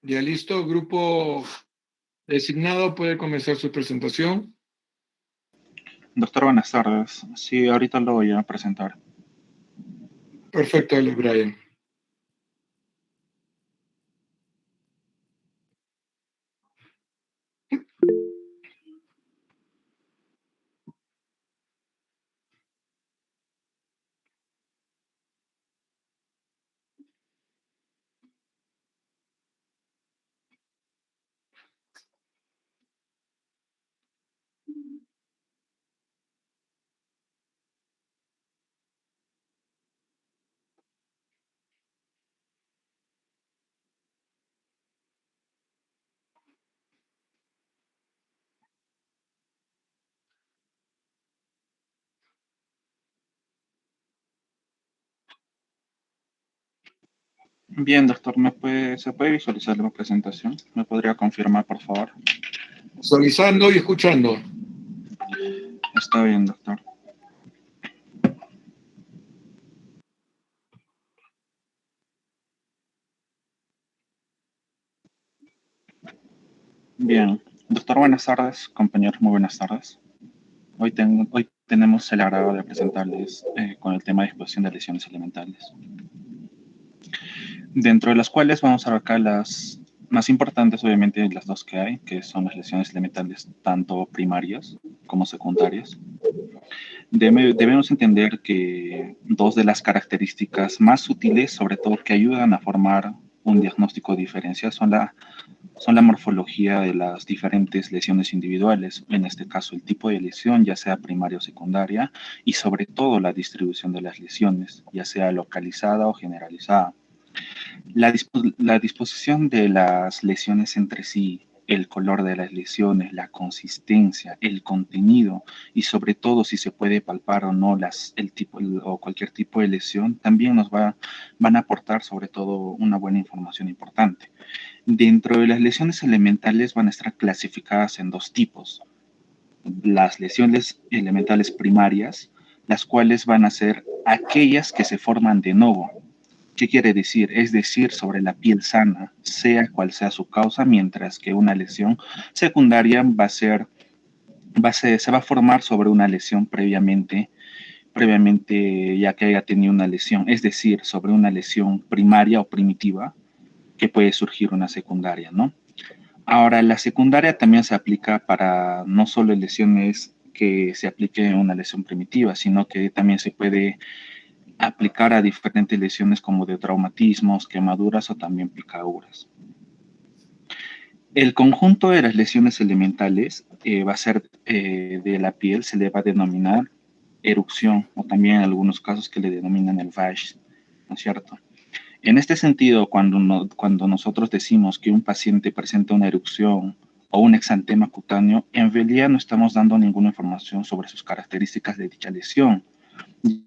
Ya listo, grupo designado puede comenzar su presentación. Doctor, buenas tardes. Sí, ahorita lo voy a presentar. Perfecto, dale, Brian. Bien, doctor, ¿se puede visualizar la presentación? ¿Me podría confirmar, por favor? Visualizando y escuchando. Está bien, doctor. Bien. Doctor, buenas tardes. Compañeros, muy buenas tardes. Hoy tenemos el agrado de presentarles con el tema de exposición de lesiones elementales, dentro de las cuales vamos a abarcar las más importantes, obviamente, las dos que hay, que son las lesiones elementales tanto primarias como secundarias. Debemos entender que dos de las características más útiles, sobre todo que ayudan a formar un diagnóstico diferencial, son la morfología de las diferentes lesiones individuales, en este caso el tipo de lesión, ya sea primaria o secundaria, y sobre todo la distribución de las lesiones, ya sea localizada o generalizada. La disposición de las lesiones entre sí, el color de las lesiones, la consistencia, el contenido y sobre todo si se puede palpar o no o cualquier tipo de lesión, también van a aportar sobre todo una buena información importante. Dentro de las lesiones elementales van a estar clasificadas en dos tipos: las lesiones elementales primarias, las cuales van a ser aquellas que se forman de nuevo. ¿Qué quiere decir? Es decir, sobre la piel sana, sea cual sea su causa, mientras que una lesión secundaria se va a formar sobre una lesión previamente ya que haya tenido una lesión, es decir, sobre una lesión primaria o primitiva que puede surgir una secundaria, ¿no? Ahora, la secundaria también se aplica para no solo lesiones que se aplique en una lesión primitiva, sino que también se puede aplicar a diferentes lesiones como de traumatismos, quemaduras o también picaduras. El conjunto de las lesiones elementales va a ser de la piel, se le va a denominar erupción o también en algunos casos que le denominan el VASH, ¿no es cierto? En este sentido, cuando nosotros decimos que un paciente presenta una erupción o un exantema cutáneo, en realidad no estamos dando ninguna información sobre sus características de dicha lesión,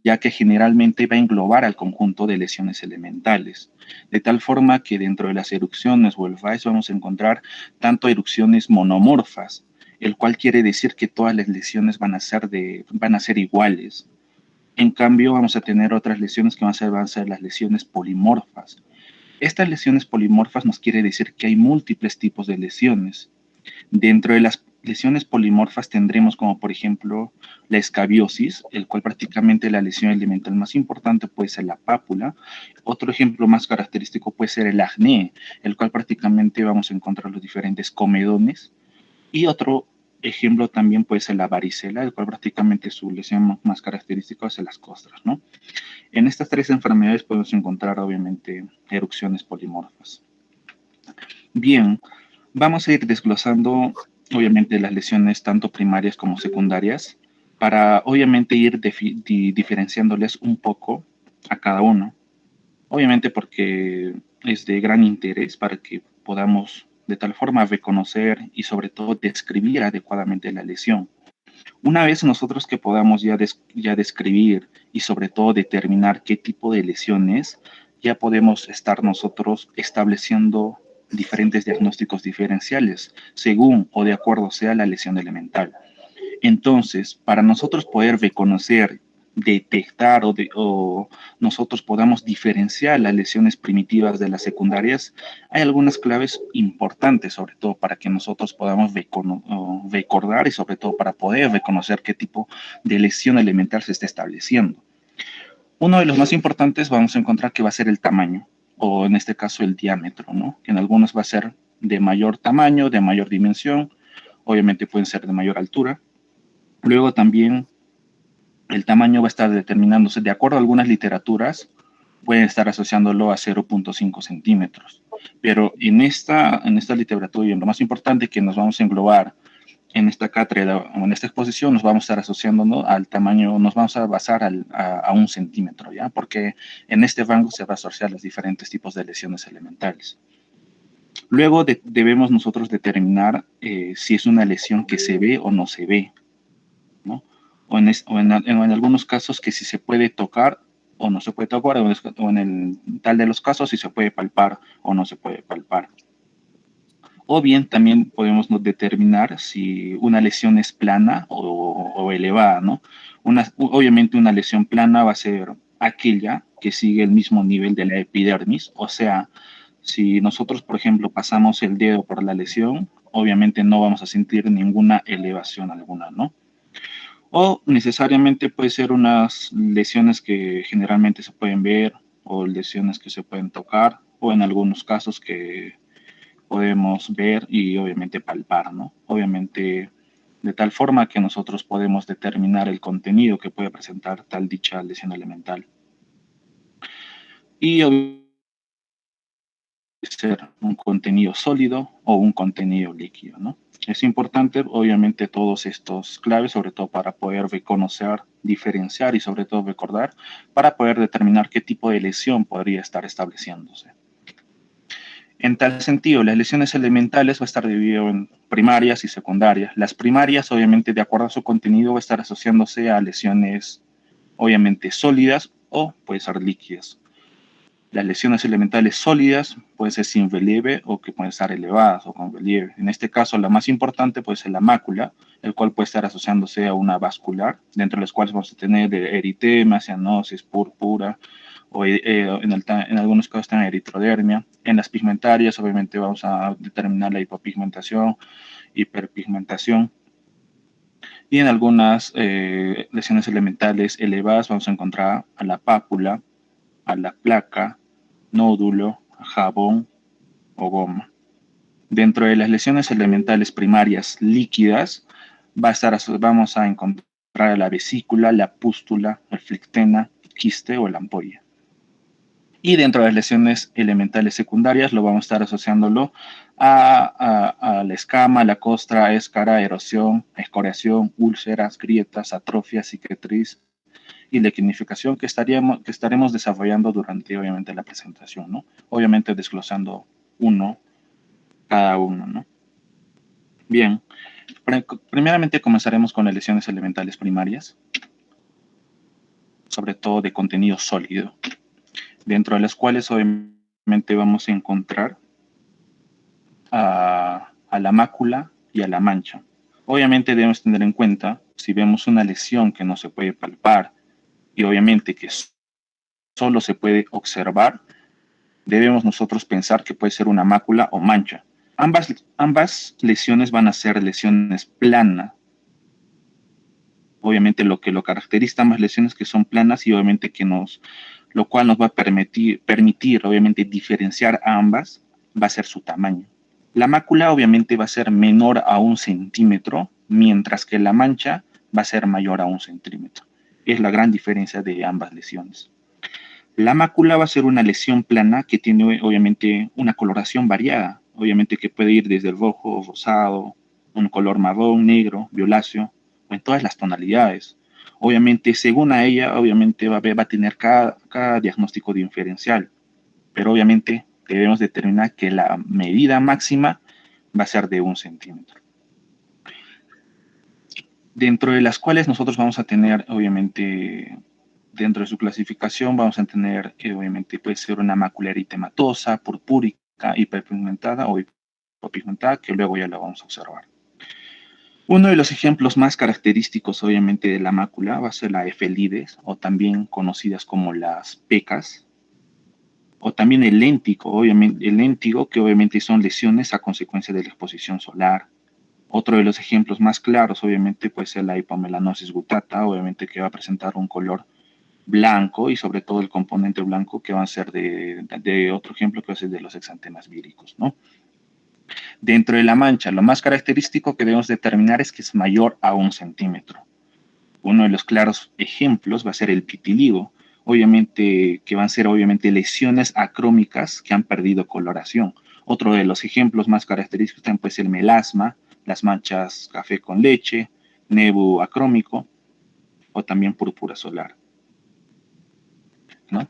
ya que generalmente va a englobar al conjunto de lesiones elementales, de tal forma que dentro de las erupciones o el VAIS vamos a encontrar tanto erupciones monomorfas, el cual quiere decir que todas las lesiones van a ser iguales. En cambio, vamos a tener otras lesiones que van a ser las lesiones polimorfas. Estas lesiones polimorfas nos quiere decir que hay múltiples tipos de lesiones. Dentro de las lesiones polimorfas tendremos como por ejemplo la escabiosis, el cual prácticamente la lesión elemental más importante puede ser la pápula. Otro ejemplo más característico puede ser el acné, el cual prácticamente vamos a encontrar los diferentes comedones. Y otro ejemplo también puede ser la varicela, el cual prácticamente su lesión más característica es las costras, ¿no? En estas tres enfermedades podemos encontrar obviamente erupciones polimorfas. Bien, vamos a ir desglosando obviamente las lesiones tanto primarias como secundarias para obviamente ir diferenciándoles un poco a cada uno. Obviamente porque es de gran interés para que podamos de tal forma reconocer y sobre todo describir adecuadamente la lesión. Una vez nosotros que podamos ya describir y sobre todo determinar qué tipo de lesión es, ya podemos estar nosotros estableciendo diferentes diagnósticos diferenciales según o de acuerdo sea la lesión elemental. Entonces, para nosotros poder reconocer detectar o nosotros podamos diferenciar las lesiones primitivas de las secundarias, hay algunas claves importantes, sobre todo para que nosotros podamos recordar y sobre todo para poder reconocer qué tipo de lesión elemental se está estableciendo. Uno de los más importantes vamos a encontrar que va a ser el tamaño, o en este caso el diámetro, ¿no? Que en algunos va a ser de mayor tamaño, de mayor dimensión, obviamente pueden ser de mayor altura. Luego también el tamaño va a estar determinándose, de acuerdo a algunas literaturas, pueden estar asociándolo a 0.5 centímetros. Pero en esta literatura, y en lo más importante que nos vamos a englobar en esta cátedra o en esta exposición, nos vamos a estar asociando al tamaño, nos vamos a basar a 1 centímetro, ¿ya? Porque en este rango se va a asociar los diferentes tipos de lesiones elementales. Luego debemos nosotros determinar si es una lesión que se ve o no se ve, ¿no? O en algunos casos que si se puede tocar o no se puede tocar, o en el tal de los casos si se puede palpar o no se puede palpar. O bien también podemos determinar si una lesión es plana o elevada, ¿no? Obviamente una lesión plana va a ser aquella que sigue el mismo nivel de la epidermis, o sea, si nosotros, por ejemplo, pasamos el dedo por la lesión, obviamente no vamos a sentir ninguna elevación alguna, ¿no? O necesariamente puede ser unas lesiones que generalmente se pueden ver o lesiones que se pueden tocar o en algunos casos que podemos ver y obviamente palpar, ¿no? Obviamente de tal forma que nosotros podemos determinar el contenido que puede presentar tal dicha lesión elemental. Y ser un contenido sólido o un contenido líquido, ¿no? Es importante, obviamente, todos estos claves, sobre todo para poder reconocer, diferenciar y sobre todo recordar, para poder determinar qué tipo de lesión podría estar estableciéndose. En tal sentido, las lesiones elementales va a estar dividido en primarias y secundarias. Las primarias, obviamente, de acuerdo a su contenido, va a estar asociándose a lesiones, obviamente, sólidas o puede ser líquidas. Las lesiones elementales sólidas pueden ser sin relieve o que pueden estar elevadas o con relieve. En este caso, la más importante puede ser la mácula, el cual puede estar asociándose a una vascular, dentro de las cuales vamos a tener eritema, cianosis, púrpura, o en algunos casos también eritrodermia. En las pigmentarias, obviamente, vamos a determinar la hipopigmentación, hiperpigmentación. Y en algunas lesiones elementales elevadas vamos a encontrar a la pápula, a la placa, nódulo, jabón o goma. Dentro de las lesiones elementales primarias líquidas vamos a encontrar la vesícula, la pústula, el flictena, quiste o la ampolla. Y dentro de las lesiones elementales secundarias lo vamos a estar asociándolo a la escama, la costra, escara, erosión, escoriación, úlceras, grietas, atrofia, cicatriz, y la clinificación que estaremos desarrollando durante, obviamente, la presentación, ¿no? Obviamente desglosando cada uno, ¿no? Bien, primeramente comenzaremos con las lesiones elementales primarias, sobre todo de contenido sólido, dentro de las cuales obviamente vamos a encontrar a la mácula y a la mancha. Obviamente debemos tener en cuenta, si vemos una lesión que no se puede palpar y obviamente que solo se puede observar, debemos nosotros pensar que puede ser una mácula o mancha. Ambas lesiones van a ser lesiones planas. Obviamente lo que lo caracteriza ambas lesiones que son planas y obviamente lo cual nos va a permitir obviamente diferenciar a ambas va a ser su tamaño. La mácula obviamente va a ser menor a 1 centímetro, mientras que la mancha va a ser mayor a 1 centímetro. Es la gran diferencia de ambas lesiones. La mácula va a ser una lesión plana que tiene obviamente una coloración variada, obviamente que puede ir desde el rojo, rosado, un color marrón, negro, violáceo, o en todas las tonalidades. Obviamente, según a ella, obviamente va a tener cada diagnóstico diferencial, pero obviamente debemos determinar que la medida máxima va a ser de 1 centímetro. Dentro de las cuales nosotros vamos a tener, obviamente, dentro de su clasificación vamos a tener, obviamente, puede ser una mácula eritematosa, purpúrica, hiperpigmentada o hipopigmentada, que luego ya la vamos a observar. Uno de los ejemplos más característicos, obviamente, de la mácula va a ser la efelides, o también conocidas como las pecas, o también el léntigo, obviamente, el léntigo, que obviamente son lesiones a consecuencia de la exposición solar. Otro de los ejemplos más claros, obviamente, puede ser la hipomelanosis gutata, obviamente que va a presentar un color blanco y sobre todo el componente blanco que va a ser de otro ejemplo que va a ser de los exantemas víricos, ¿no? Dentro de la mancha, lo más característico que debemos determinar es que es mayor a 1 centímetro. Uno de los claros ejemplos va a ser el vitiligo, obviamente que van a ser obviamente lesiones acrómicas que han perdido coloración. Otro de los ejemplos más característicos también puede ser el melasma, las manchas café con leche, nevo acrómico o también púrpura solar, ¿no?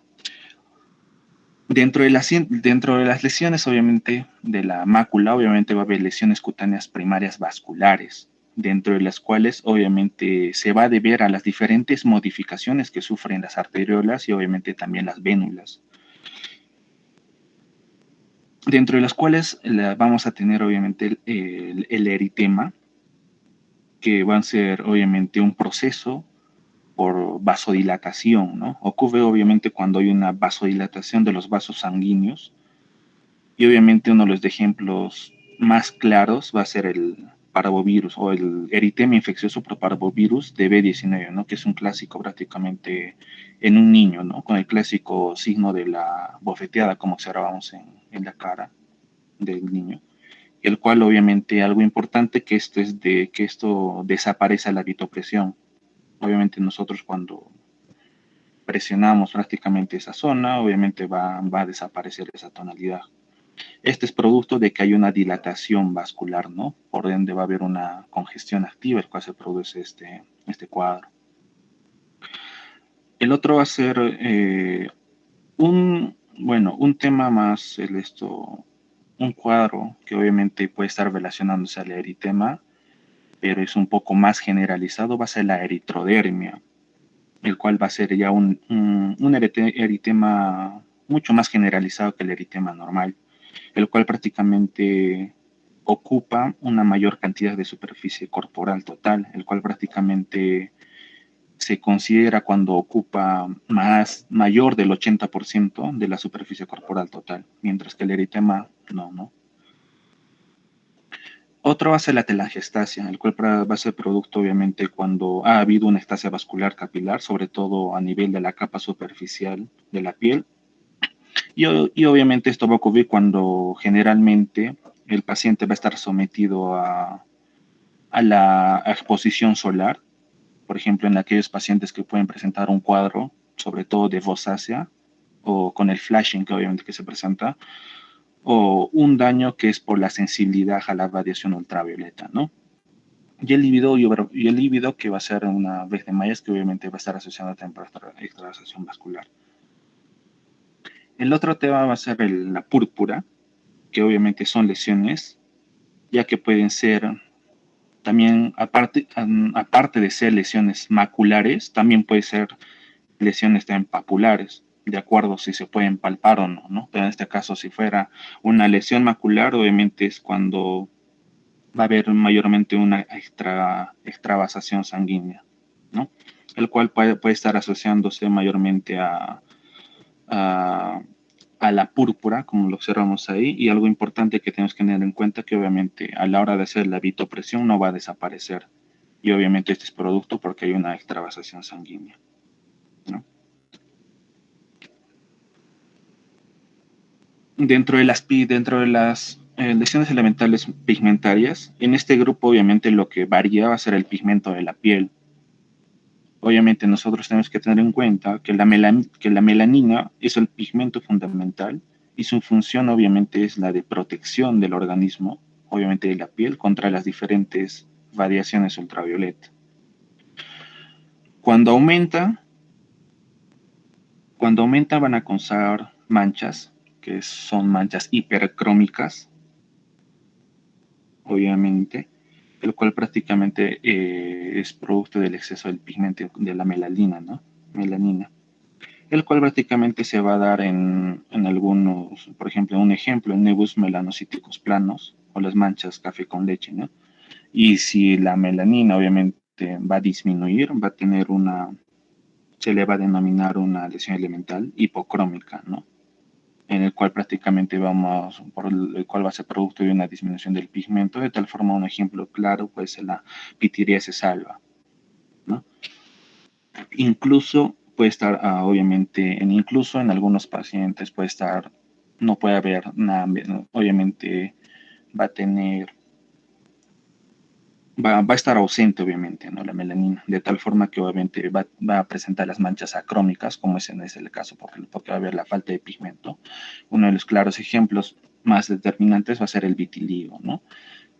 Dentro de las lesiones, obviamente, de la mácula, obviamente va a haber lesiones cutáneas primarias vasculares, dentro de las cuales, obviamente, se va a deber a las diferentes modificaciones que sufren las arteriolas y, obviamente, también las vénulas. Dentro de las cuales vamos a tener, obviamente, el eritema, que va a ser, obviamente, un proceso por vasodilatación, ¿no? Ocurre, obviamente, cuando hay una vasodilatación de los vasos sanguíneos. Y obviamente uno de los ejemplos más claros va a ser el parvovirus o el eritema infeccioso por parvovirus de B19, ¿no? Que es un clásico prácticamente en un niño, ¿no? Con el clásico signo de la bofeteada, como observamos en la cara del niño. El cual obviamente algo importante que esto es de que esto desaparece a la vitopresión. Obviamente nosotros cuando presionamos prácticamente esa zona, obviamente va a desaparecer esa tonalidad. Este es producto de que hay una dilatación vascular, ¿no? Por ende va a haber una congestión activa, el cual se produce este cuadro. El otro va a ser un tema más, un cuadro que obviamente puede estar relacionándose al eritema, pero es un poco más generalizado, va a ser la eritrodermia, el cual va a ser ya un eritema mucho más generalizado que el eritema normal, el cual prácticamente ocupa una mayor cantidad de superficie corporal total, el cual prácticamente se considera cuando ocupa mayor del 80% de la superficie corporal total, mientras que el eritema no. Otro va a ser la telangiectasia, el cual va a ser producto obviamente cuando ha habido una ectasia vascular capilar, sobre todo a nivel de la capa superficial de la piel. Y obviamente esto va a ocurrir cuando generalmente el paciente va a estar sometido a la exposición solar, por ejemplo, en aquellos pacientes que pueden presentar un cuadro, sobre todo de rosácea, o con el flashing que obviamente que se presenta, o un daño que es por la sensibilidad a la radiación ultravioleta, ¿no? Y el líbido que va a ser una vez de Mayas que obviamente va a estar asociado a extravasación vascular. El otro tema va a ser la púrpura, que obviamente son lesiones, ya que pueden ser también, aparte de ser lesiones maculares, también puede ser lesiones también papulares, de acuerdo si se pueden palpar o no, ¿no? Pero en este caso, si fuera una lesión macular, obviamente es cuando va a haber mayormente una extravasación sanguínea, ¿no? El cual puede estar asociándose mayormente a, a la púrpura, como lo observamos ahí, y algo importante que tenemos que tener en cuenta que obviamente a la hora de hacer la vitopresión no va a desaparecer, y obviamente este es producto porque hay una extravasación sanguínea, ¿no? Dentro de las lesiones elementales pigmentarias, en este grupo obviamente lo que varía va a ser el pigmento de la piel. Obviamente nosotros tenemos que tener en cuenta que la melanina es el pigmento fundamental y su función obviamente es la de protección del organismo, obviamente de la piel, contra las diferentes radiaciones ultravioleta. Cuando aumenta, van a causar manchas, que son manchas hipercrómicas, obviamente, el cual prácticamente es producto del exceso del pigmento de la melanina, ¿no? Melanina. El cual prácticamente se va a dar en por ejemplo, un ejemplo, en nevus melanocíticos planos o las manchas café con leche, ¿no? Y si la melanina obviamente va a disminuir, va a tener se le va a denominar una lesión elemental hipocrómica, ¿no? En el cual prácticamente por el cual va a ser producto de una disminución del pigmento. De tal forma, un ejemplo claro puede ser la pitiriasis alba, ¿no? Incluso puede estar, obviamente, incluso en algunos pacientes puede estar, no puede haber nada, obviamente va a tener, va a estar ausente, obviamente, ¿no? La melanina, de tal forma que obviamente va a presentar las manchas acrómicas, como ese es el caso, porque va a haber la falta de pigmento. Uno de los claros ejemplos más determinantes va a ser el vitiligo, ¿no?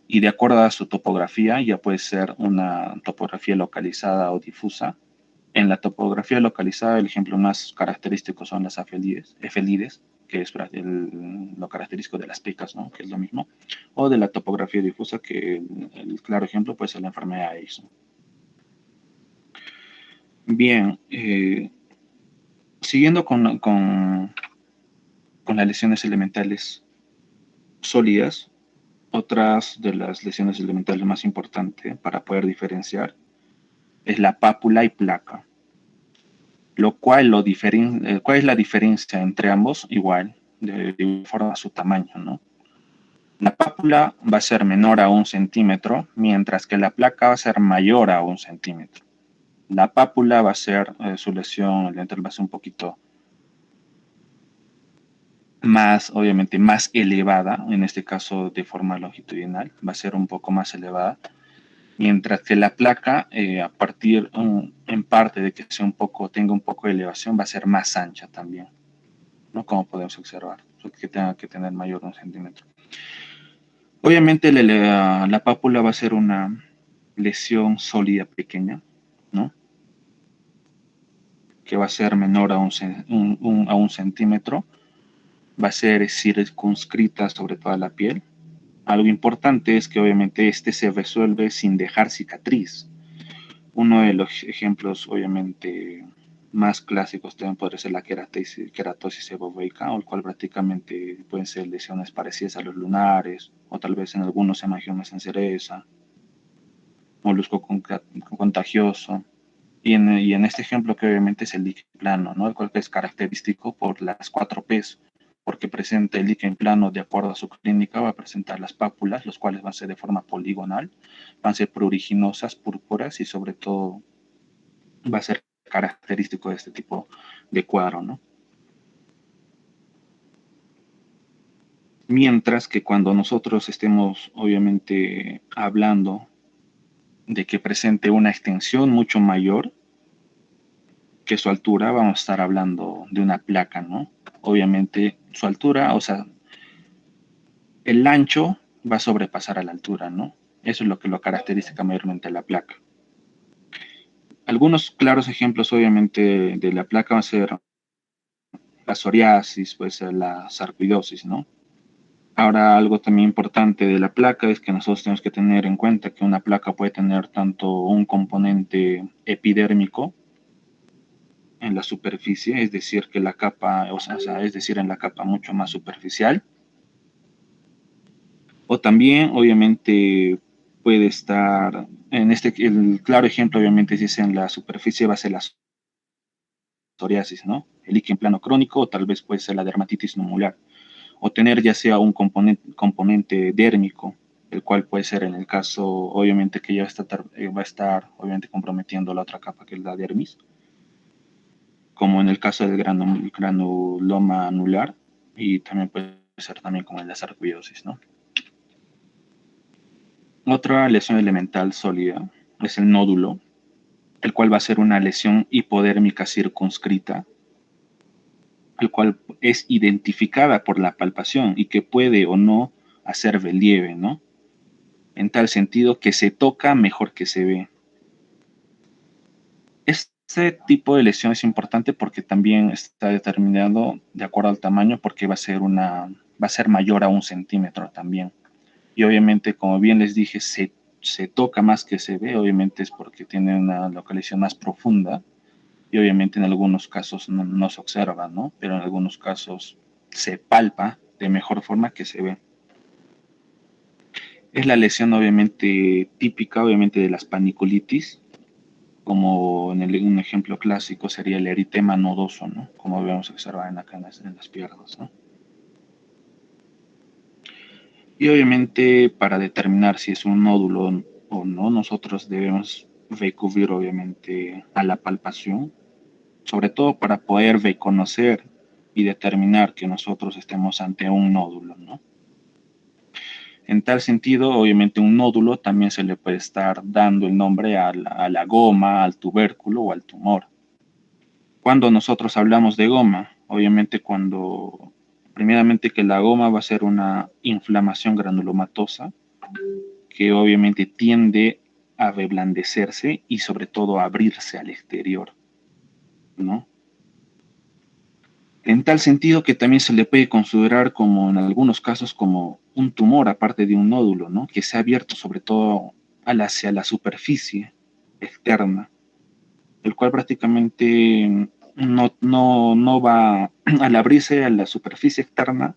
Y de acuerdo a su topografía, ya puede ser una topografía localizada o difusa. En la topografía localizada, el ejemplo más característico son las efelides, que es lo característico de las picas, ¿no? Que es lo mismo, o de la topografía difusa, que el claro ejemplo puede ser la enfermedad de Addison. Bien, siguiendo con las lesiones elementales sólidas, otras de las lesiones elementales más importantes para poder diferenciar es la pápula y placa. ¿Cuál es la diferencia entre ambos? Igual, de forma a su tamaño, ¿no? La pápula va a ser menor a 1 centímetro, mientras que la placa va a ser mayor a 1 centímetro. La pápula va a ser, su lesión elemental va a ser un poquito más, obviamente, más elevada, en este caso de forma longitudinal, va a ser un poco más elevada, mientras que la placa, en parte de que tenga un poco de elevación, va a ser más ancha también, ¿no? Como podemos observar, que tenga que tener mayor de 1 centímetro. Obviamente la pápula va a ser una lesión sólida pequeña, ¿no? Que va a ser menor a un centímetro, va a ser circunscrita sobre toda la piel. Algo importante es que obviamente este se resuelve sin dejar cicatriz. Uno de los ejemplos obviamente más clásicos también podría ser la queratosis seborreica, o el cual prácticamente pueden ser lesiones parecidas a los lunares, o tal vez en algunos hemangiomas en cereza, molusco contagioso. Y en este ejemplo que obviamente es el líquen plano, ¿no? El cual es característico por las 4 P's, porque presenta el líquen plano de acuerdo a su clínica, va a presentar las pápulas, los cuales van a ser de forma poligonal, van a ser pruriginosas, púrpuras y sobre todo va a ser característico de este tipo de cuadro, ¿no? Mientras que cuando nosotros estemos obviamente hablando de que presente una extensión mucho mayor que su altura, vamos a estar hablando de una placa, ¿no? Obviamente su altura, o sea, el ancho va a sobrepasar a la altura, ¿no? Eso es lo que lo caracteriza mayormente a la placa. Algunos claros ejemplos, obviamente, de la placa va a ser la psoriasis, puede ser la sarcoidosis, ¿no? Ahora, algo también importante de la placa es que nosotros tenemos que tener en cuenta que una placa puede tener tanto un componente epidérmico en la superficie, es decir, que la capa, o sea, es decir, en la capa mucho más superficial, o también, obviamente, puede estar, el claro ejemplo, obviamente, si es en la superficie, va a ser la psoriasis, ¿no? El líquen plano crónico, o tal vez puede ser la dermatitis nomular, o tener ya sea un componente dérmico, el cual puede ser en el caso, obviamente, que ya va a estar obviamente, comprometiendo la otra capa, que es la dermis, como en el caso del granuloma anular, y también puede ser también como en la sarcoidosis, ¿no? Otra lesión elemental sólida es el nódulo, el cual va a ser una lesión hipodérmica circunscrita, el cual es identificada por la palpación y que puede o no hacer relieve, ¿no? En tal sentido que se toca mejor que se ve. Este tipo de lesión es importante porque también está determinado de acuerdo al tamaño, porque va a ser mayor a 1 centímetro también. Y obviamente, como bien les dije, se toca más que se ve, obviamente es porque tiene una localización más profunda y obviamente en algunos casos no se observa, ¿no? Pero en algunos casos se palpa de mejor forma que se ve. Es la lesión obviamente típica, obviamente de las paniculitis, como un ejemplo clásico sería el eritema nodoso, ¿no? Como vemos observar acá en las piernas, ¿no? Y obviamente para determinar si es un nódulo o no, nosotros debemos recurrir obviamente a la palpación, sobre todo para poder reconocer y determinar que nosotros estemos ante un nódulo, ¿no? En tal sentido, obviamente un nódulo también se le puede estar dando el nombre a la goma, al tubérculo o al tumor. Cuando nosotros hablamos de goma, obviamente primeramente que la goma va a ser una inflamación granulomatosa que obviamente tiende a reblandecerse y sobre todo a abrirse al exterior, ¿no? En tal sentido que también se le puede considerar como en algunos casos como un tumor aparte de un nódulo, ¿no? Que se ha abierto sobre todo hacia la superficie externa, el cual prácticamente no va, al abrirse a la superficie externa,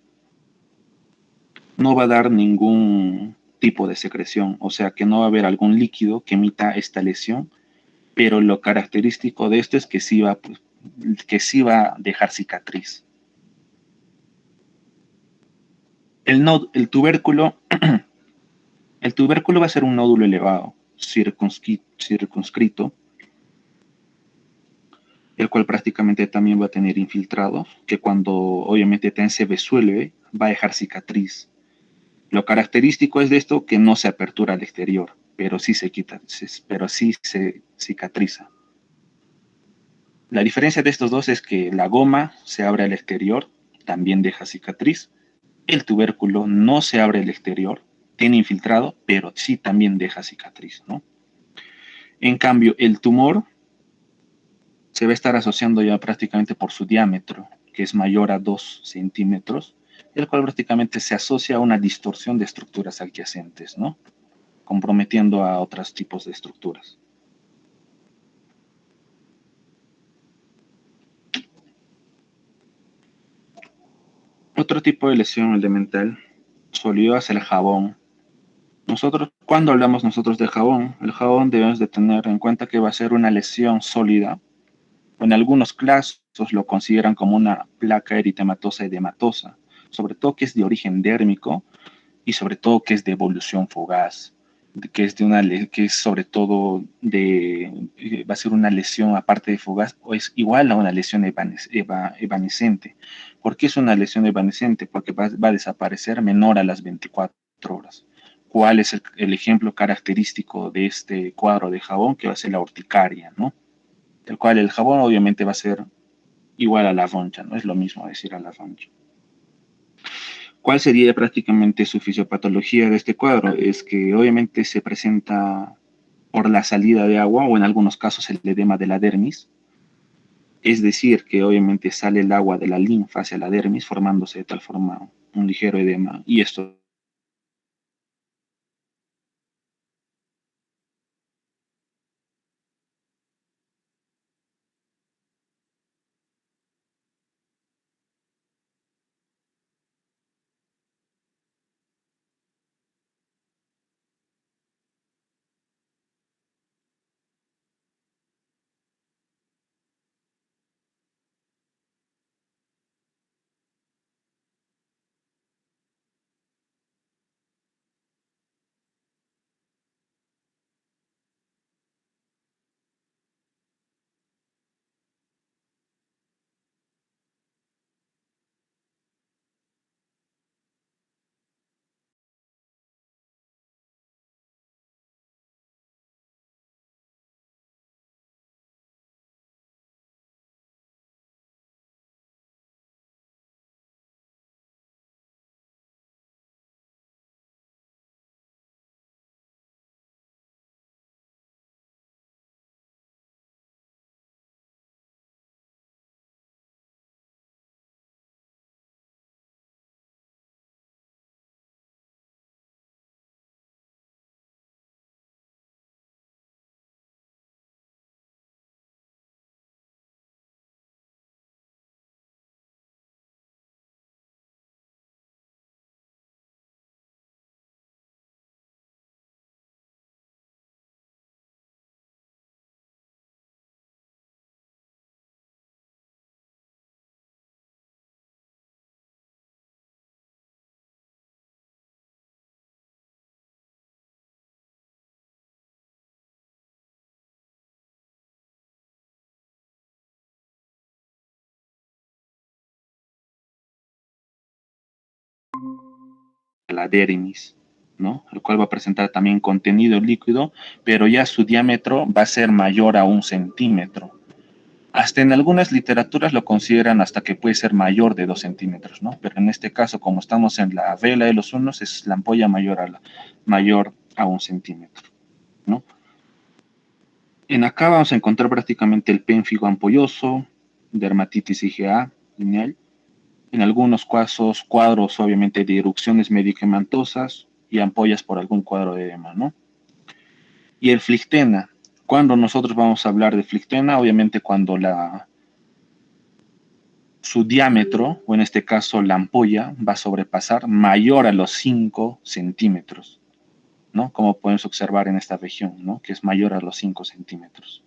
no va a dar ningún tipo de secreción, o sea que no va a haber algún líquido que emita esta lesión, pero lo característico de esto es que que sí va a dejar cicatriz. El tubérculo, el tubérculo va a ser un nódulo elevado, circunscrito, el cual prácticamente también va a tener infiltrado, que cuando obviamente también se resuelve, va a dejar cicatriz. Lo característico es de esto que no se apertura al exterior, pero sí pero sí se cicatriza. La diferencia de estos dos es que la goma se abre al exterior, también deja cicatriz. El tubérculo no se abre al exterior, tiene infiltrado, pero sí también deja cicatriz, ¿no? En cambio, el tumor se va a estar asociando ya prácticamente por su diámetro, que es mayor a 2 centímetros, el cual prácticamente se asocia a una distorsión de estructuras adyacentes, ¿no? Comprometiendo a otros tipos de estructuras. Otro tipo de lesión elemental sólido es el jabón. Cuando hablamos nosotros de jabón, el jabón debemos de tener en cuenta que va a ser una lesión sólida. En algunos casos lo consideran como una placa eritematosa edematosa, sobre todo que es de origen dérmico y sobre todo que es de evolución fugaz, que es sobre todo va a ser una lesión aparte de fugaz o es igual a una lesión evanescente. ¿Por qué es una lesión evanescente? Porque va a desaparecer menor a las 24 horas. ¿Cuál es el ejemplo característico de este cuadro de jabón? Que va a ser la urticaria, ¿no? El cual el jabón obviamente va a ser igual a la roncha, no es lo mismo decir a la roncha. ¿Cuál sería prácticamente su fisiopatología de este cuadro? Es que obviamente se presenta por la salida de agua o en algunos casos el edema de la dermis, es decir, que obviamente sale el agua de la linfa hacia la dermis formándose de tal forma un ligero edema y esto la dermis, ¿no? El cual va a presentar también contenido líquido, pero ya su diámetro va a ser mayor a 1 centímetro. Hasta en algunas literaturas lo consideran hasta que puede ser mayor de 2 centímetros, ¿no? Pero en este caso, como estamos en la vela de los unos, es la ampolla mayor a 1 centímetro, ¿no? En acá vamos a encontrar prácticamente el pénfigo ampolloso, dermatitis IgA lineal, en algunos casos cuadros obviamente de erupciones medicamentosas y ampollas por algún cuadro de edema, ¿no? Y el flictena, cuando nosotros vamos a hablar de flictena, obviamente cuando su diámetro, o en este caso la ampolla, va a sobrepasar mayor a los 5 centímetros, ¿no? Como podemos observar en esta región, ¿no? Que es mayor a los 5 centímetros.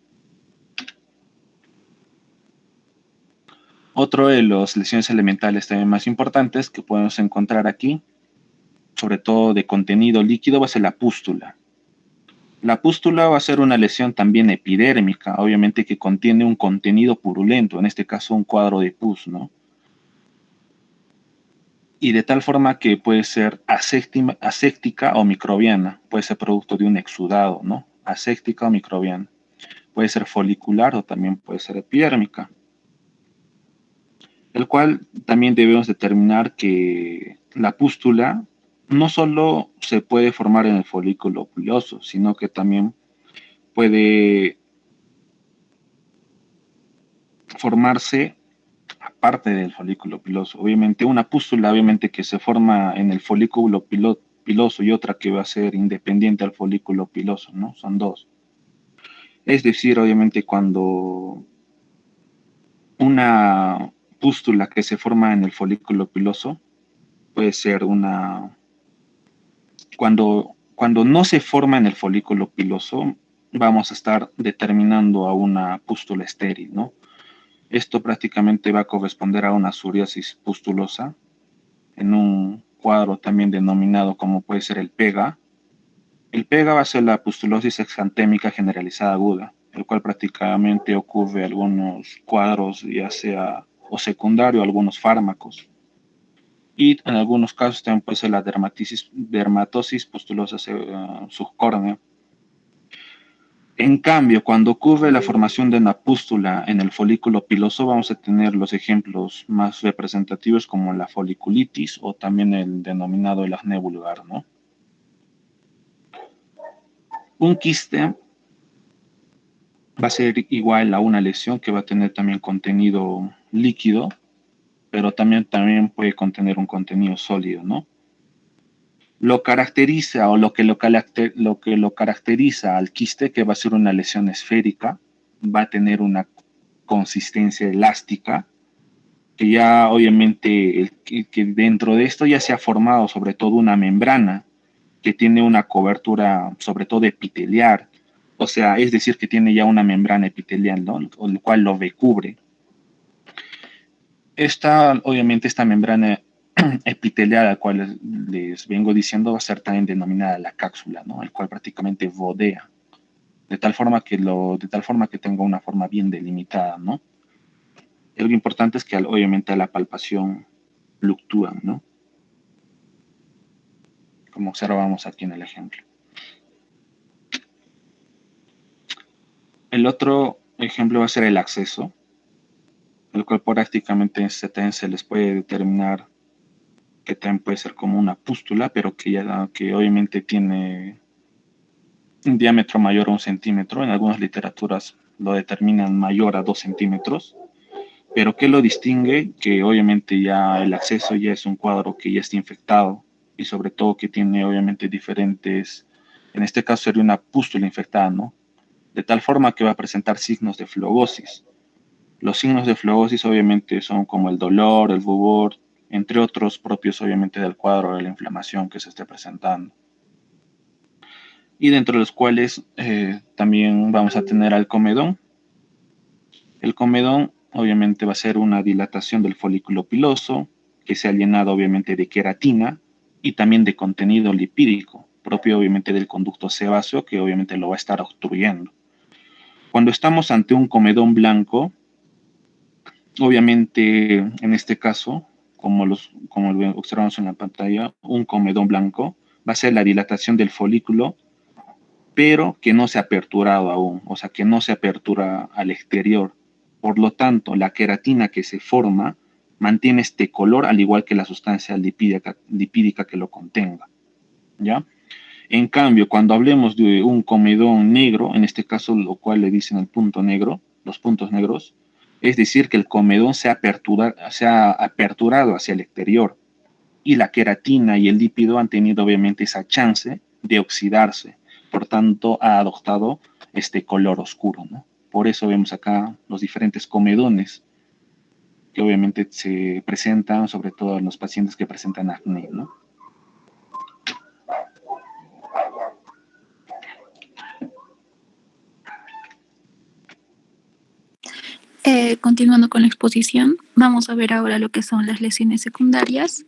Otro de las lesiones elementales también más importantes que podemos encontrar aquí, sobre todo de contenido líquido, va a ser la pústula. La pústula va a ser una lesión también epidérmica, obviamente que contiene un contenido purulento, en este caso un cuadro de pus, ¿no? Y de tal forma que puede ser aséptica o microbiana, puede ser producto de un exudado, ¿no? Aséptica o microbiana. Puede ser folicular o también puede ser epidérmica. El cual también debemos determinar que la pústula no solo se puede formar en el folículo piloso, sino que también puede formarse aparte del folículo piloso. Obviamente una pústula, obviamente que se forma en el folículo piloso y otra que va a ser independiente al folículo piloso, ¿no? Son dos. Es decir, obviamente cuando una pústula que se forma en el folículo piloso puede ser cuando no se forma en el folículo piloso, vamos a estar determinando a una pústula estéril, ¿no? Esto prácticamente va a corresponder a una psoriasis pustulosa en un cuadro también denominado como puede ser el PEGA. El PEGA va a ser la pustulosis exantémica generalizada aguda, el cual prácticamente ocurre en algunos cuadros, ya sea o secundario, algunos fármacos. Y en algunos casos también puede ser la dermatosis pustulosa subcórnea. En cambio, cuando ocurre la formación de una pústula en el folículo piloso, vamos a tener los ejemplos más representativos como la foliculitis o también el denominado el acné vulgar, ¿no? Un quiste va a ser igual a una lesión que va a tener también contenido líquido, pero también puede contener un contenido sólido, ¿no? Lo caracteriza o lo que lo caracteriza al quiste, que va a ser una lesión esférica, va a tener una consistencia elástica, que ya obviamente que dentro de esto ya se ha formado sobre todo una membrana que tiene una cobertura sobre todo epitelial, o sea, es decir, que tiene ya una membrana epitelial, ¿no? El cual lo recubre. Obviamente, esta membrana epitelial, al cual les vengo diciendo, va a ser también denominada la cápsula, ¿no? El cual prácticamente rodea, de tal forma que tenga una forma bien delimitada, ¿no? Algo importante es que obviamente a la palpación fluctúan, ¿no? Como observamos aquí en el ejemplo. El otro ejemplo va a ser el acceso, el cual prácticamente se les puede determinar que también puede ser como una pústula, pero que obviamente tiene un diámetro mayor a 1 centímetro. En algunas literaturas lo determinan mayor a 2 centímetros. Pero ¿qué lo distingue? Que obviamente ya el acceso ya es un cuadro que ya está infectado y sobre todo que tiene obviamente diferentes, en este caso sería una pústula infectada, ¿no? De tal forma que va a presentar signos de flegosis. Los signos de flegosis obviamente son como el dolor, el rubor, entre otros propios obviamente del cuadro de la inflamación que se esté presentando. Y dentro de los cuales también vamos a tener al comedón. El comedón obviamente va a ser una dilatación del folículo piloso que se ha llenado obviamente de queratina y también de contenido lipídico, propio obviamente del conducto sebáceo que obviamente lo va a estar obstruyendo. Cuando estamos ante un comedón blanco, obviamente en este caso, como lo observamos en la pantalla, un comedón blanco, va a ser la dilatación del folículo, pero que no se ha aperturado aún, o sea, que no se apertura al exterior. Por lo tanto, la queratina que se forma mantiene este color, al igual que la sustancia lipídica que lo contenga, ¿ya? En cambio, cuando hablemos de un comedón negro, en este caso lo cual le dicen el punto negro, los puntos negros, es decir, que el comedón se ha aperturado hacia el exterior y la queratina y el lípido han tenido obviamente esa chance de oxidarse. Por tanto, ha adoptado este color oscuro, ¿no? Por eso vemos acá los diferentes comedones que obviamente se presentan, sobre todo en los pacientes que presentan acné, ¿no? Continuando con la exposición, vamos a ver ahora lo que son las lesiones secundarias,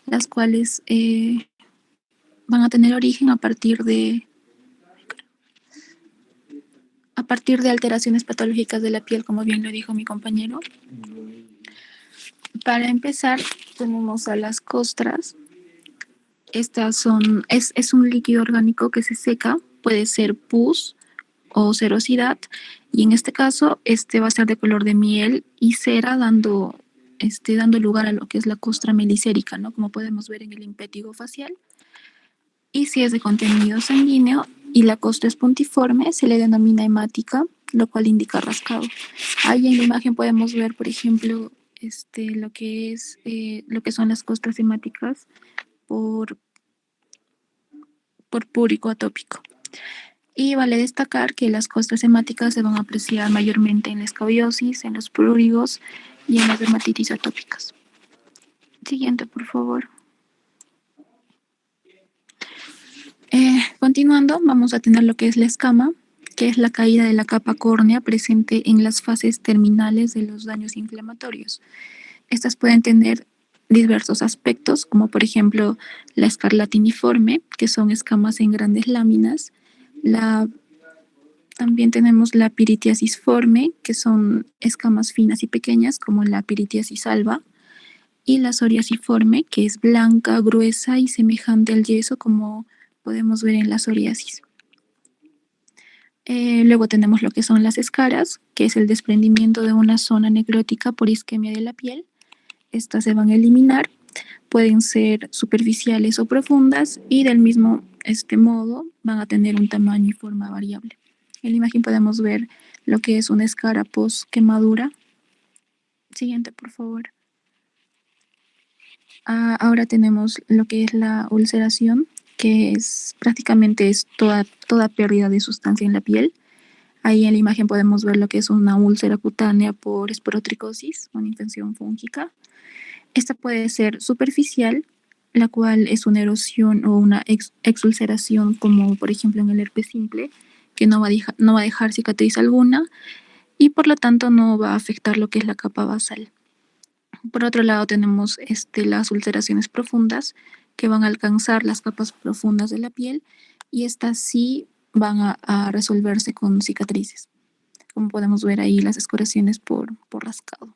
las cuales van a tener origen a partir de alteraciones patológicas de la piel, como bien lo dijo mi compañero. Para empezar, tenemos a las costras. Es un líquido orgánico que se seca, puede ser pus o serosidad, y en este caso este va a ser de color de miel y cera, dando lugar a lo que es la costra melicérica, ¿no? Como podemos ver en el impétigo facial. Y si es de contenido sanguíneo y la costra es puntiforme, se le denomina hemática, lo cual indica rascado. Ahí en la imagen podemos ver, por ejemplo, lo que son las costras hemáticas por, por púrico atópico. Y vale destacar que las costras hemáticas se van a apreciar mayormente en la escabiosis, en los prurigos y en las dermatitis atópicas. Siguiente, por favor. Continuando, vamos a tener lo que es la escama, que es la caída de la capa córnea presente en las fases terminales de los daños inflamatorios. Estas pueden tener diversos aspectos, como por ejemplo la escarlatiniforme, que son escamas en grandes láminas. También tenemos la piritiasisforme, que son escamas finas y pequeñas, como la piritiasis alba. Y la psoriasiforme, que es blanca, gruesa y semejante al yeso, como podemos ver en la psoriasis. Luego tenemos lo que son las escaras, que es el desprendimiento de una zona necrótica por isquemia de la piel. Estas se van a eliminar, pueden ser superficiales o profundas y del mismo modo van a tener un tamaño y forma variable. En la imagen podemos ver lo que es una escara post quemadura. Siguiente, por favor. Ahora tenemos lo que es la ulceración, que prácticamente es toda pérdida de sustancia en la piel. Ahí en la imagen podemos ver lo que es una úlcera cutánea por esporotricosis, una infección fúngica. Esta puede ser superficial, la cual es una erosión o una exulceración, como por ejemplo en el herpes simple, que no va a dejar cicatriz alguna y por lo tanto no va a afectar lo que es la capa basal. Por otro lado tenemos las ulceraciones profundas, que van a alcanzar las capas profundas de la piel y estas sí van a resolverse con cicatrices, como podemos ver ahí las escoriaciones por rascado.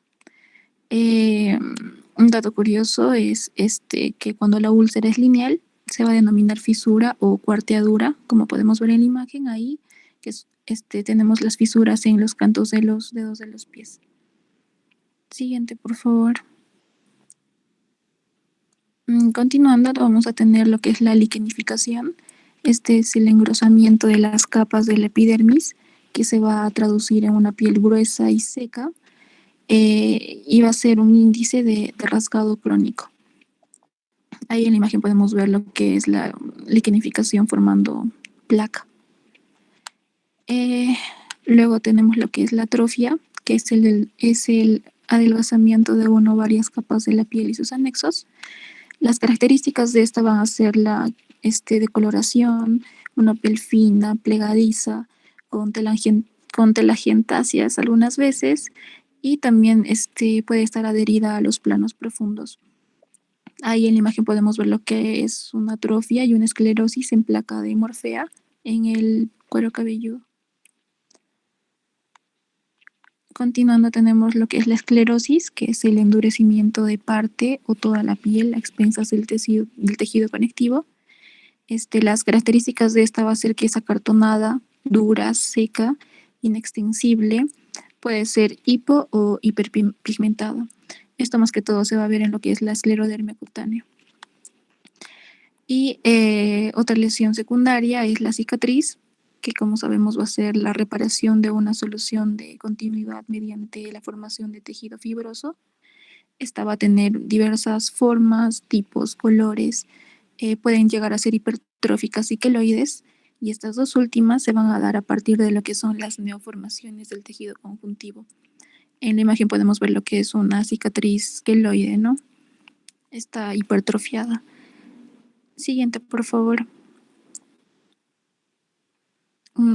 Un dato curioso es que cuando la úlcera es lineal se va a denominar fisura o cuarteadura, como podemos ver en la imagen ahí, que tenemos las fisuras en los cantos de los dedos de los pies. Siguiente, por favor. Continuando, vamos a tener lo que es la liquenificación. Este es el engrosamiento de las capas de la epidermis, que se va a traducir en una piel gruesa y seca, y va a ser un índice de rasgado crónico. Ahí en la imagen podemos ver lo que es la liquenificación formando placa. Luego tenemos lo que es la atrofia, que es el adelgazamiento de una o varias capas de la piel y sus anexos. Las características de esta van a ser la decoloración, una piel fina, plegadiza, con telangiectasias algunas veces, y también puede estar adherida a los planos profundos. Ahí en la imagen podemos ver lo que es una atrofia y una esclerosis en placa de Morfea en el cuero cabelludo. Continuando tenemos lo que es la esclerosis, que es el endurecimiento de parte o toda la piel a expensas del tejido conectivo. Las características de esta va a ser que es acartonada, dura, seca, inextensible, puede ser hipo o hiperpigmentada. Esto más que todo se va a ver en lo que es la esclerodermia cutánea. Y otra lesión secundaria es la cicatriz, que como sabemos va a ser la reparación de una solución de continuidad mediante la formación de tejido fibroso. Esta va a tener diversas formas, tipos, colores, pueden llegar a ser hipertróficas y queloides, y estas dos últimas se van a dar a partir de lo que son las neoformaciones del tejido conjuntivo. En la imagen podemos ver lo que es una cicatriz queloide, ¿no? Está hipertrofiada. Siguiente, por favor.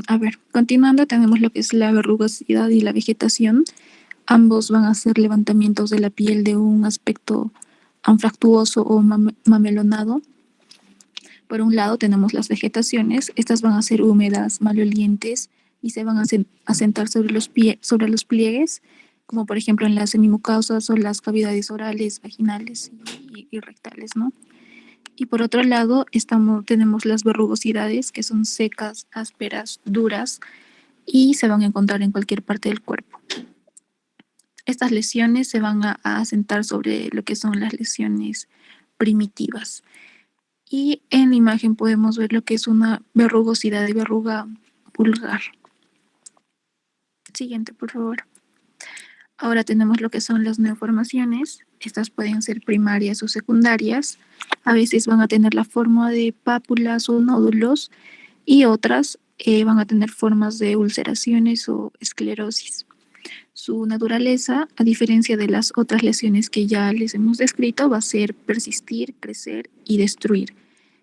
A ver, continuando tenemos lo que es la verrugosidad y la vegetación. Ambos van a ser levantamientos de la piel de un aspecto anfractuoso o mamelonado. Por un lado tenemos las vegetaciones, estas van a ser húmedas, malolientes y se van a asentar sobre los pliegues, como por ejemplo en las semimucosas o las cavidades orales, vaginales y rectales, ¿no? Y por otro lado tenemos las verrugosidades, que son secas, ásperas, duras y se van a encontrar en cualquier parte del cuerpo. Estas lesiones se van a asentar sobre lo que son las lesiones primitivas. Y en la imagen podemos ver lo que es una verrugosidad de verruga vulgar. Siguiente, por favor. Ahora tenemos lo que son las neoformaciones. Estas pueden ser primarias o secundarias. A veces van a tener la forma de pápulas o nódulos y otras van a tener formas de ulceraciones o esclerosis. Su naturaleza, a diferencia de las otras lesiones que ya les hemos descrito, va a ser persistir, crecer y destruir.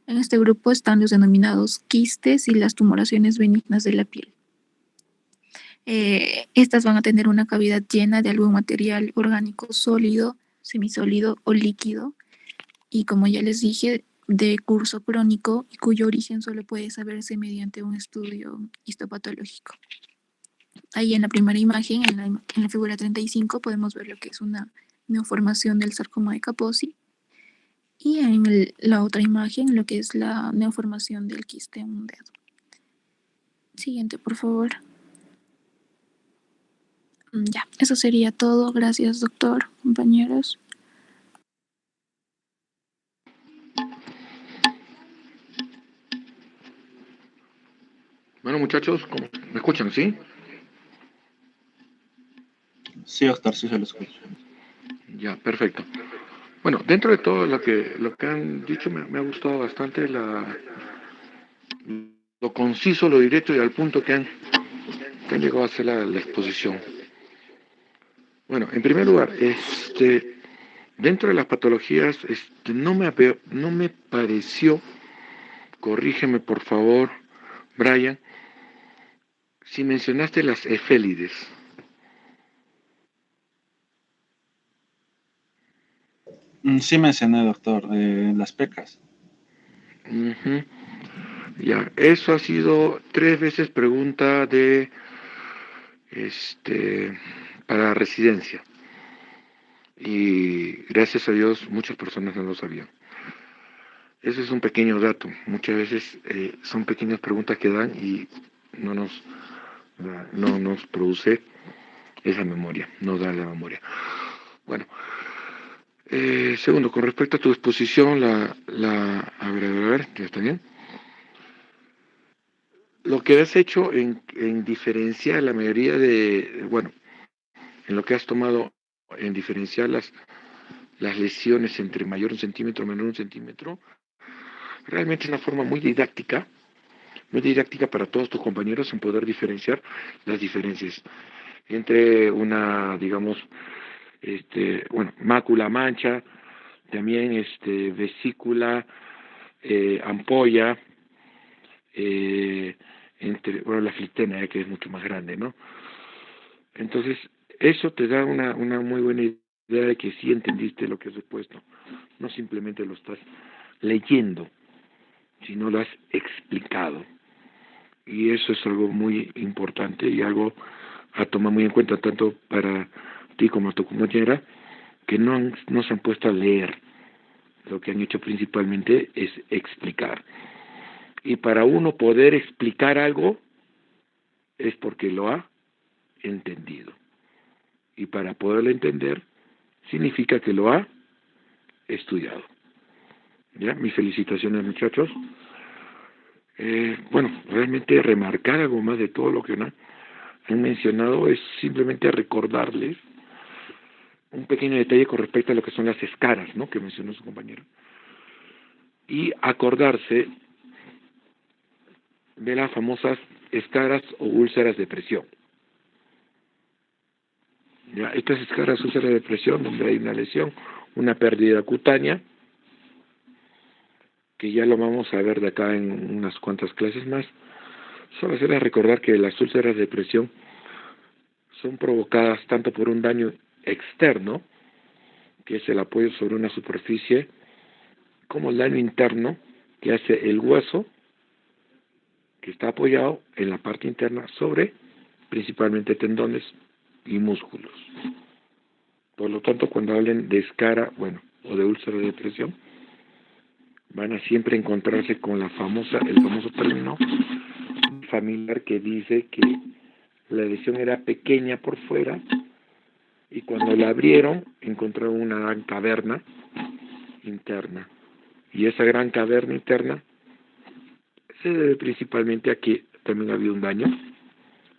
En este grupo están los denominados quistes y las tumoraciones benignas de la piel. Estas van a tener una cavidad llena de algún material orgánico sólido, semisólido o líquido, y como ya les dije, de curso crónico y cuyo origen solo puede saberse mediante un estudio histopatológico. Ahí en la primera imagen, en la figura 35, podemos ver lo que es una neoformación del sarcoma de Kaposi, y en la otra imagen lo que es la neoformación del quiste en un dedo. Siguiente, por favor. Ya, eso sería todo. Gracias, doctor, compañeros. Bueno, muchachos, ¿me escuchan, sí? Sí, doctor, sí se lo escucho. Ya, perfecto. Bueno, dentro de todo lo que han dicho, me ha gustado bastante lo conciso, lo directo y al punto que han llegado a hacer la exposición. Bueno, en primer lugar, dentro de las patologías, no me pareció, corrígeme por favor, Brian, si mencionaste las efélides. Sí mencioné, doctor, las pecas. Uh-huh. Ya, eso ha sido 3 veces pregunta de para residencia. Y gracias a Dios muchas personas no lo sabían. Ese es un pequeño dato. Muchas veces son pequeñas preguntas que dan y no nos produce esa memoria, no da la memoria. Bueno, segundo, con respecto a tu exposición, a ver, ¿ya está bien? Lo que has hecho en diferenciar la mayoría en lo que has tomado en diferenciar las lesiones entre mayor 1 centímetro, menor 1 centímetro, realmente es una forma muy didáctica para todos tus compañeros en poder diferenciar las diferencias entre una, digamos, mácula, mancha, también vesícula, ampolla, la flitena, que es mucho más grande, ¿no? Entonces, eso te da una muy buena idea de que sí entendiste lo que has expuesto, no simplemente lo estás leyendo, sino lo has explicado. Y eso es algo muy importante y algo a tomar muy en cuenta tanto para ti como a tu compañera, que no se han puesto a leer. Lo que han hecho principalmente es explicar. Y para uno poder explicar algo es porque lo ha entendido. Y para poderlo entender significa que lo ha estudiado. ¿Ya? Mis felicitaciones, muchachos. Bueno, realmente remarcar algo más de todo lo que han mencionado es simplemente recordarles un pequeño detalle con respecto a lo que son las escaras, ¿no?, que mencionó su compañero. Y acordarse de las famosas escaras o úlceras de presión. ¿Ya? Estas escaras o úlceras de presión, donde hay una lesión, una pérdida cutánea, que ya lo vamos a ver de acá en unas cuantas clases más. Solo hacerles recordar que las úlceras de presión son provocadas tanto por un daño externo, que es el apoyo sobre una superficie, como el daño interno, que hace el hueso, que está apoyado en la parte interna sobre principalmente tendones y músculos. Por lo tanto, cuando hablen de escara, o de úlcera de presión, van a siempre encontrarse con el famoso término familiar que dice que la lesión era pequeña por fuera y cuando la abrieron encontraron una gran caverna interna. Y esa gran caverna interna se debe principalmente a que también había un daño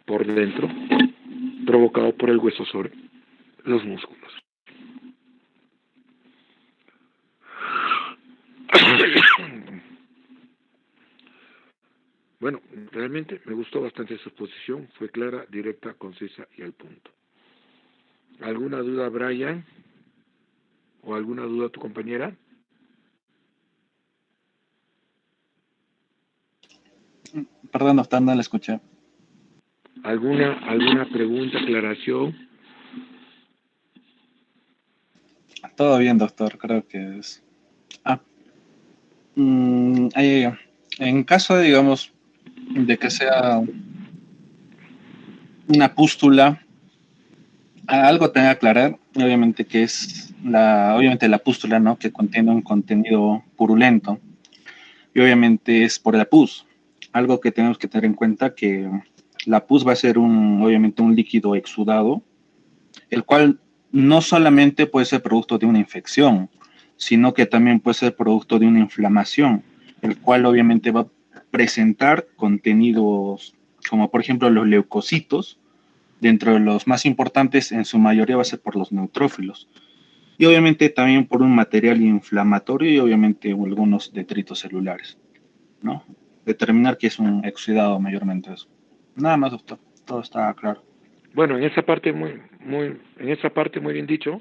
por dentro provocado por el hueso sobre los músculos. Bueno, realmente me gustó bastante su exposición, fue clara, directa, concisa y al punto. ¿Alguna duda, Brian? ¿O alguna duda tu compañera? Perdón, doctor, no la escuché. ¿Alguna pregunta, aclaración? Todo bien, doctor, creo que es... en caso, digamos, de que sea una pústula, algo tengo que aclarar, obviamente que es obviamente la pústula, ¿no?, que contiene un contenido purulento, y obviamente es por la pus. Algo que tenemos que tener en cuenta que la pus va a ser obviamente un líquido exudado, el cual no solamente puede ser producto de una infección, sino que también puede ser producto de una inflamación, el cual obviamente va a presentar contenidos como por ejemplo los leucocitos. Dentro de los más importantes, en su mayoría va a ser por los neutrófilos. Y obviamente también por un material inflamatorio y obviamente algunos detritos celulares, ¿no? Determinar que es un exudado mayormente eso. Nada más, doctor. Todo está claro. Bueno, en esa parte muy bien dicho.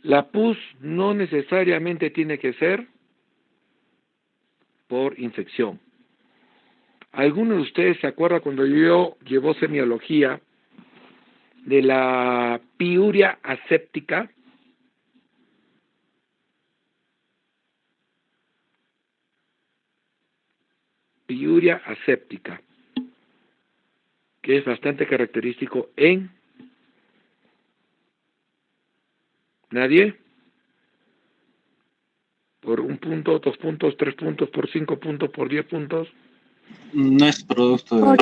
La pus no necesariamente tiene que ser por infección. ¿Alguno de ustedes se acuerda cuando yo llevó semiología de la piuria aséptica? Piuria aséptica, que es bastante característico en... ¿Nadie? Por 1 punto, 2 puntos, 3 puntos, por 5 puntos, por 10 puntos. No es producto de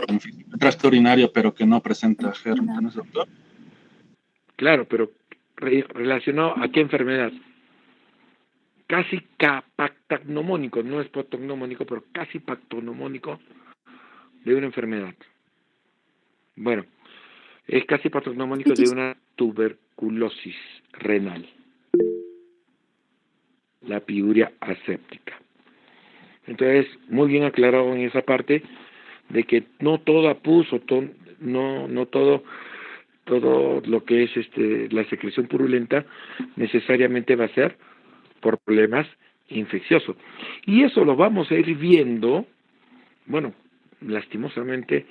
trastorno urinario, pero que no presenta germen, ¿no es, doctor? Claro, pero relacionado a qué enfermedad. Casi pactognomónico, no es patognomónico, pero casi pactognomónico de una enfermedad. Bueno, es casi patognomónico de una tuberculosis renal, la piuria aséptica. Entonces, muy bien aclarado en esa parte de que no toda pus o no todo lo que es la secreción purulenta necesariamente va a ser por problemas infecciosos. Y eso lo vamos a ir viendo, bueno, lastimosamente,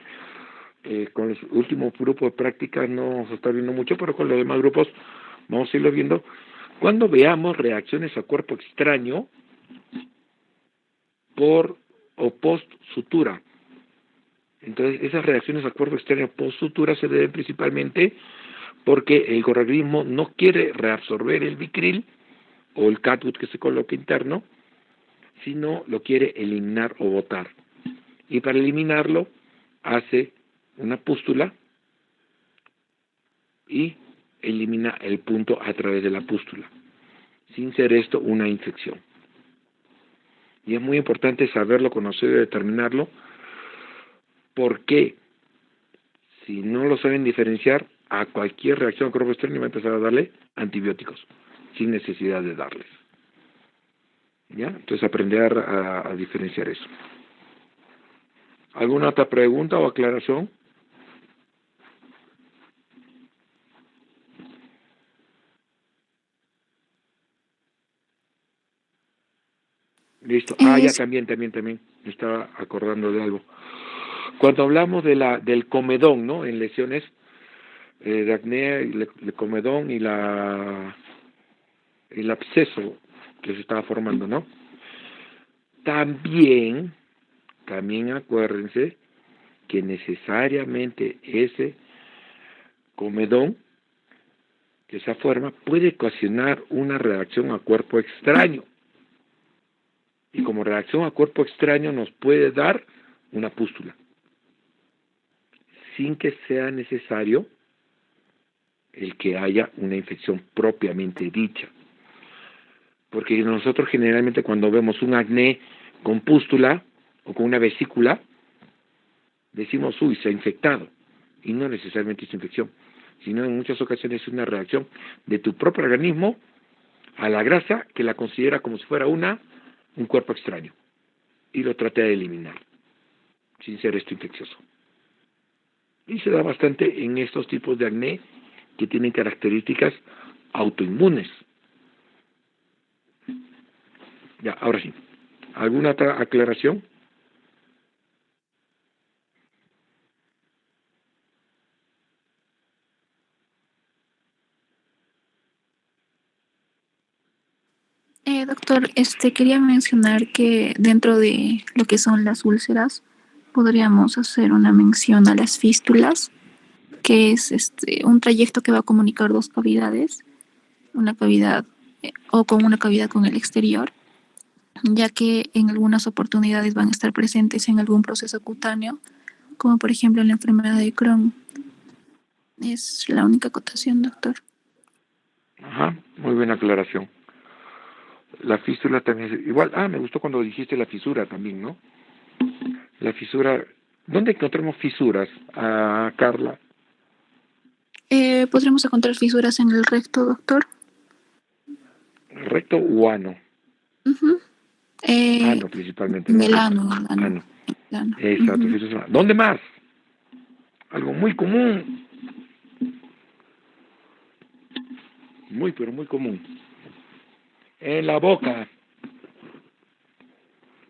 con el último grupo de práctica no se está viendo mucho, pero con los demás grupos vamos a irlo viendo cuando veamos reacciones a cuerpo extraño por o post sutura. Entonces, esas reacciones a cuerpo extraño post-sutura se deben principalmente porque el organismo no quiere reabsorber el Vicryl o el catgut que se coloca interno, sino lo quiere eliminar o botar. Y para eliminarlo, hace una pústula y elimina el punto a través de la pústula, sin ser esto una infección. Y es muy importante saberlo, conocerlo y determinarlo, porque si no lo saben diferenciar, a cualquier reacción a cuerpo extraño va a empezar a darle antibióticos, sin necesidad de darles. ¿Ya? Entonces aprender a diferenciar eso. ¿Alguna otra pregunta o aclaración? Listo. Ya también. Me estaba acordando de algo. Cuando hablamos del comedón, ¿no? En lesiones de acné, el comedón y el absceso que se estaba formando, ¿no? También acuérdense que necesariamente ese comedón que se forma puede ocasionar una reacción a cuerpo extraño. Y como reacción a cuerpo extraño nos puede dar una pústula, sin que sea necesario el que haya una infección propiamente dicha. Porque nosotros generalmente cuando vemos un acné con pústula o con una vesícula, decimos, uy, se ha infectado. Y no necesariamente es infección, sino en muchas ocasiones es una reacción de tu propio organismo a la grasa que la considera como si fuera un cuerpo extraño. Y lo trata de eliminar, sin ser esto infeccioso. Y se da bastante en estos tipos de acné que tienen características autoinmunes. Ya, ahora sí. ¿Alguna otra aclaración? Doctor, quería mencionar que dentro de lo que son las úlceras, podríamos hacer una mención a las fístulas, que es un trayecto que va a comunicar dos cavidades, una cavidad o con una cavidad con el exterior, ya que en algunas oportunidades van a estar presentes en algún proceso cutáneo, como por ejemplo en la enfermedad de Crohn. Es la única acotación, doctor. Ajá, muy buena aclaración. La fístula también es igual. Me gustó cuando dijiste la fisura también, ¿no? La fisura. ¿Dónde encontramos fisuras, Carla? ¿Podremos encontrar fisuras en el recto, doctor? ¿Recto o ano? Uh-huh. Ano, principalmente, En ¿no? el ano, Ano. el ano. Exacto. Uh-huh. ¿Dónde más? Algo muy común. Muy, pero muy común. En la boca.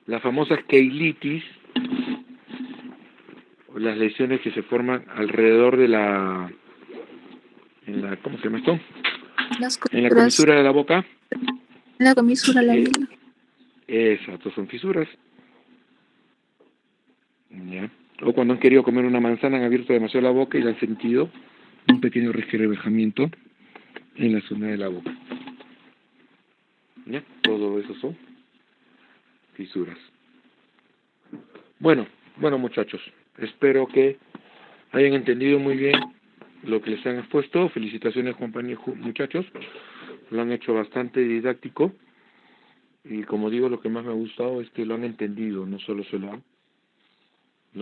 La famosa queilitis, o las lesiones que se forman alrededor de ¿cómo se llama esto? En la comisura de la boca. La comisura labial. Exacto, son fisuras. ¿Ya? O cuando han querido comer una manzana, han abierto demasiado la boca y le han sentido un pequeño resquebrajamiento en la zona de la boca. ¿Ya? Todo eso son fisuras. Bueno, muchachos, espero que hayan entendido muy bien lo que les han expuesto. Felicitaciones, compañeros, muchachos. Lo han hecho bastante didáctico. Y como digo, lo que más me ha gustado es que lo han entendido, no solo se lo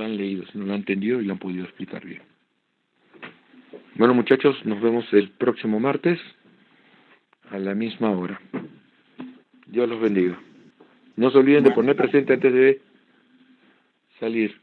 han leído, sino lo han entendido y lo han podido explicar bien. Bueno, muchachos, nos vemos el próximo martes a la misma hora. Dios los bendiga. No se olviden de poner presente antes de salir.